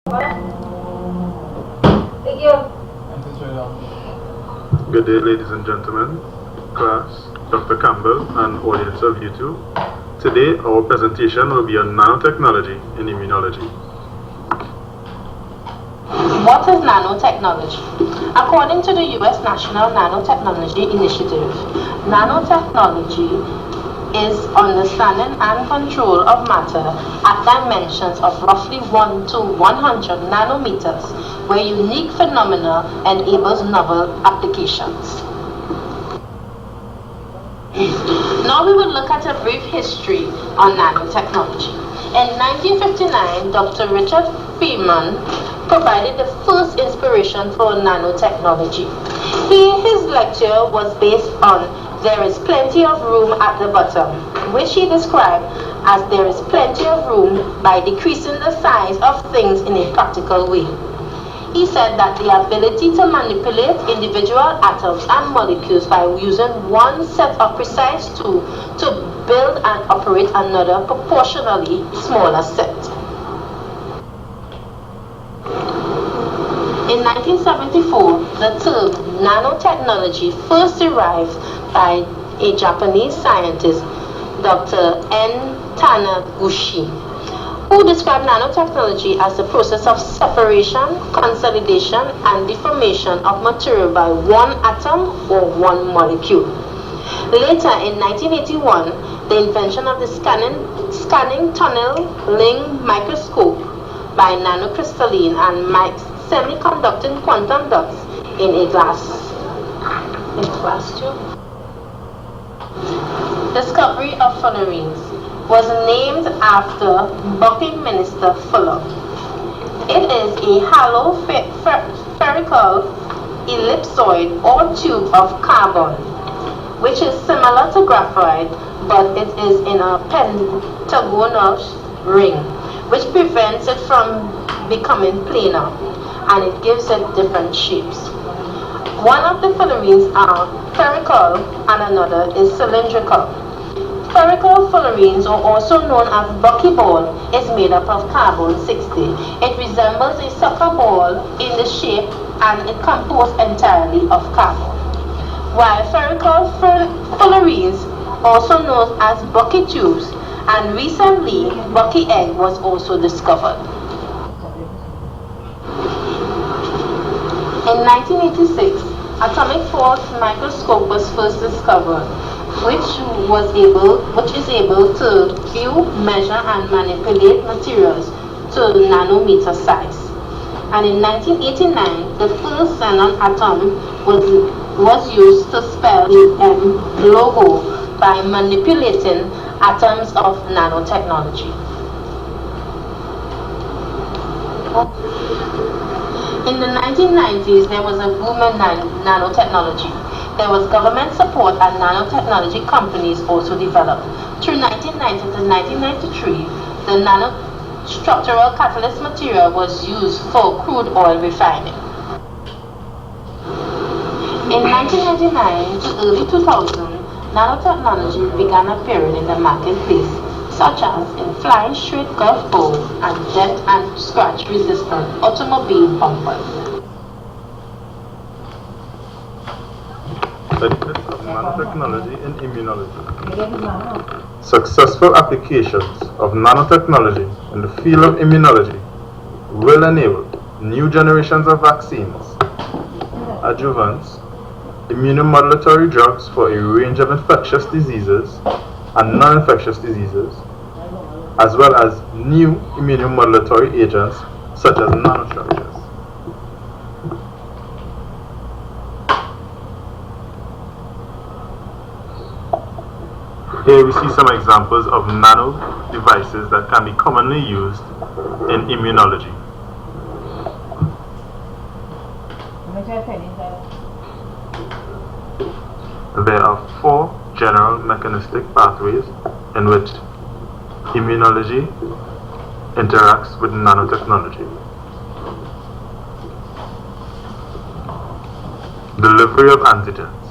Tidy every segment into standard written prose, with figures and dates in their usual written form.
Thank you. Good day, ladies and gentlemen, class, Dr. Campbell, and audience of YouTube. Today, our presentation will be on nanotechnology in immunology. What is nanotechnology? According to the U.S. National Nanotechnology Initiative, nanotechnology is understanding and control of matter at dimensions of roughly 1 to 100 nanometers, where unique phenomena enables novel applications. Now we will look at a brief history on nanotechnology. In 1959, Dr. Richard Feynman provided the first inspiration for nanotechnology. His lecture was based on "There is plenty of room at the bottom," which he described as there is plenty of room by decreasing the size of things in a practical way. He said that the ability to manipulate individual atoms and molecules by using one set of precise tools to build and operate another proportionally smaller set. In 1974, the term nanotechnology first derived by a Japanese scientist, Dr. N. Taniguchi, who described nanotechnology as the process of separation, consolidation, and deformation of material by one atom or one molecule. Later, in 1981, the invention of the scanning tunneling microscope by nanocrystalline and semiconducting quantum dots in a glass tube. Discovery of fullerenes was named after Buckinghamshire Fuller. It is a hollow spherical ellipsoid or tube of carbon, which is similar to graphite, but it is in a pentagonal ring, which prevents it from becoming planar, and it gives it different shapes. One of the fullerenes are spherical and another is cylindrical. Spherical fullerenes, or also known as buckyball, is made up of carbon-60. It resembles a soccer ball in the shape and it composed entirely of carbon. While spherical fullerenes, also known as bucky tubes, and recently bucky egg was also discovered. In 1986, atomic force microscope was first discovered, which is able to view, measure, and manipulate materials to nanometer size. And in 1989, the first xenon atom was used to spell the M logo by manipulating atoms of nanotechnology. In the 1990s, there was a boom in nanotechnology. There was government support and nanotechnology companies also developed. Through 1990 to 1993, the nanostructural catalyst material was used for crude oil refining. In 1999 to early 2000, nanotechnology began appearing in the marketplace, such as in flying straight golf balls and dent and scratch resistant automobile bumpers. Benefits of nanotechnology in immunology. Successful applications of nanotechnology in the field of immunology will enable new generations of vaccines, adjuvants, immunomodulatory drugs for a range of infectious diseases and non-infectious diseases, as well as new immunomodulatory agents such as nanostructures. Here we see some examples of nano devices that can be commonly used in immunology. There are 4 general mechanistic pathways in which immunology interacts with nanotechnology. Delivery of antigens.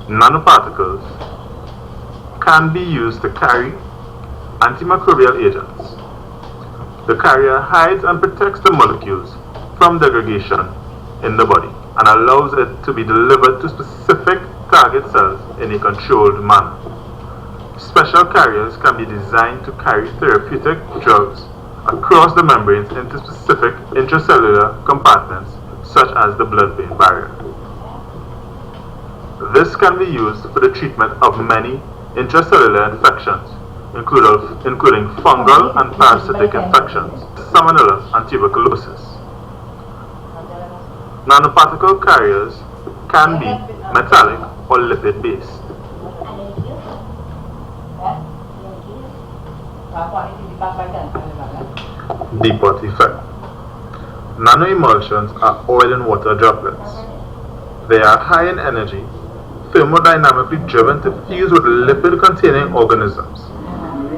Nanoparticles can be used to carry antimicrobial agents. The carrier hides and protects the molecules from degradation in the body and allows it to be delivered to specific target cells in a controlled manner. Special carriers can be designed to carry therapeutic drugs across the membranes into specific intracellular compartments such as the blood-brain barrier. This can be used for the treatment of many intracellular infections, including fungal and parasitic infections, salmonella and tuberculosis. Nanoparticle carriers can be metallic or lipid-based. Depot effect. Nanoemulsions are oil and water droplets. They are high in energy, thermodynamically driven to fuse with lipid-containing organisms.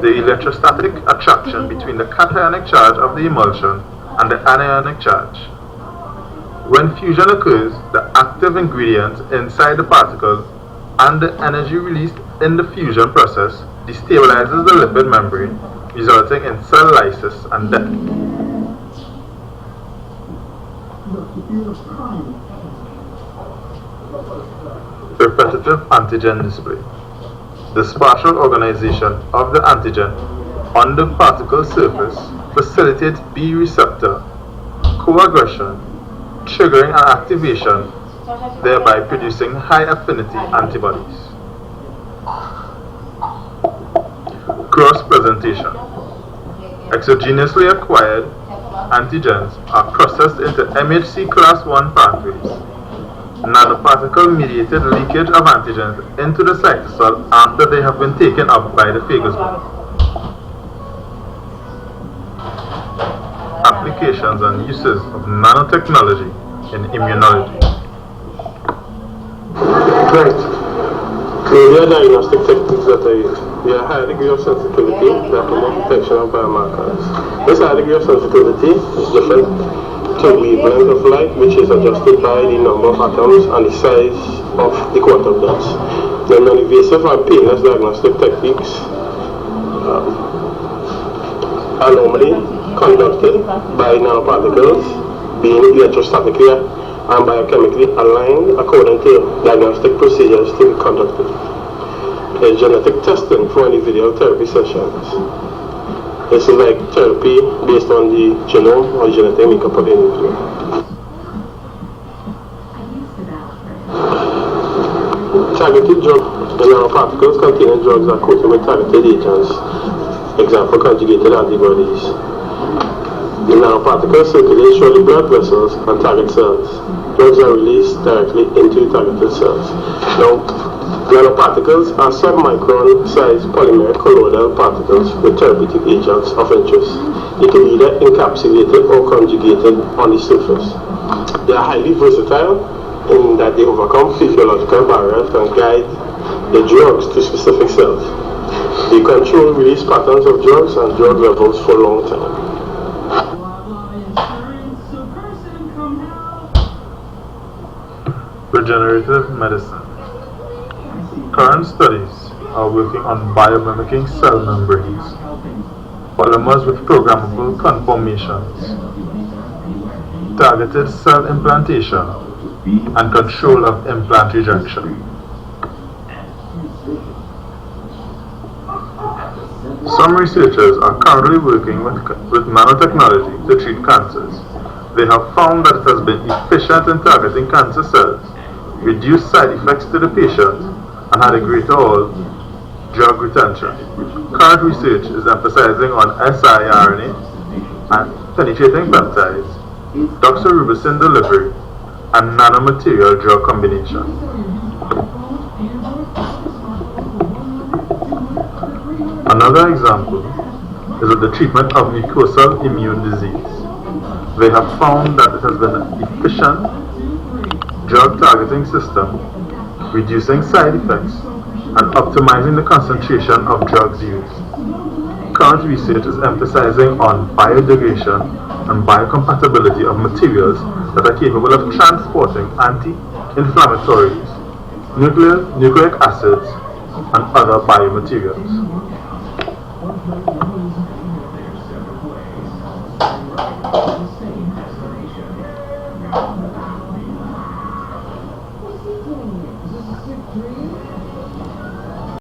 The electrostatic attraction between the cationic charge of the emulsion and the anionic charge. When fusion occurs, the active ingredients inside the particle and the energy released in the fusion process destabilizes the lipid membrane, resulting in cell lysis and death. Repetitive antigen display. The spatial organization of the antigen on the particle surface facilitates B receptor co-aggression, triggering an activation, thereby producing high affinity antibodies. Cross-presentation. Exogenously acquired antigens are processed into MHC class I pathways. Nanoparticle-mediated leakage of antigens into the cytosol after they have been taken up by the phagosome. Applications and uses of nanotechnology in immunology. Right. There are diagnostic techniques that are used. We have a high degree of sensitivity that promote detection of biomarkers. This high degree of sensitivity is different to wavelength of light, which is adjusted by the number of atoms and the size of the quantum dots. The non-invasive and painless diagnostic techniques are normally conducted by nanoparticles being electrostatically and biochemically aligned according to diagnostic procedures to be conducted. There's genetic testing for individual therapy sessions. This is like therapy based on the genome or genetic makeup of the individual. Targeted drugs. The nanoparticles containing drugs are coated with targeted agents, example conjugated antibodies. The nanoparticles circulate through the blood vessels and target cells. Drugs are released directly into the targeted cells. Now, nanoparticles are submicron sized polymeric colloidal particles with therapeutic agents of interest. They can be either encapsulated or conjugated on the surface. They are highly versatile in that they overcome physiological barriers and guide the drugs to specific cells. They control release patterns of drugs and drug levels for a long time. Regenerative medicine. Current studies are working on biomimicking cell membranes, polymers with programmable conformations, targeted cell implantation, and control of implant rejection. Some researchers are currently working with nanotechnology to treat cancers. They have found that it has been efficient in targeting cancer cells, reduced side effects to the patient, and had a greater drug retention. Current research is emphasizing on siRNA and penetrating peptides, doxorubicin delivery, and nanomaterial drug combination. Another example is with the treatment of mucosal immune disease. They have found that it has been an efficient drug targeting system, reducing side effects and optimizing the concentration of drugs used. Current research is emphasizing on biodegradation and biocompatibility of materials that are capable of transporting anti-inflammatories, nucleic acids, and other biomaterials.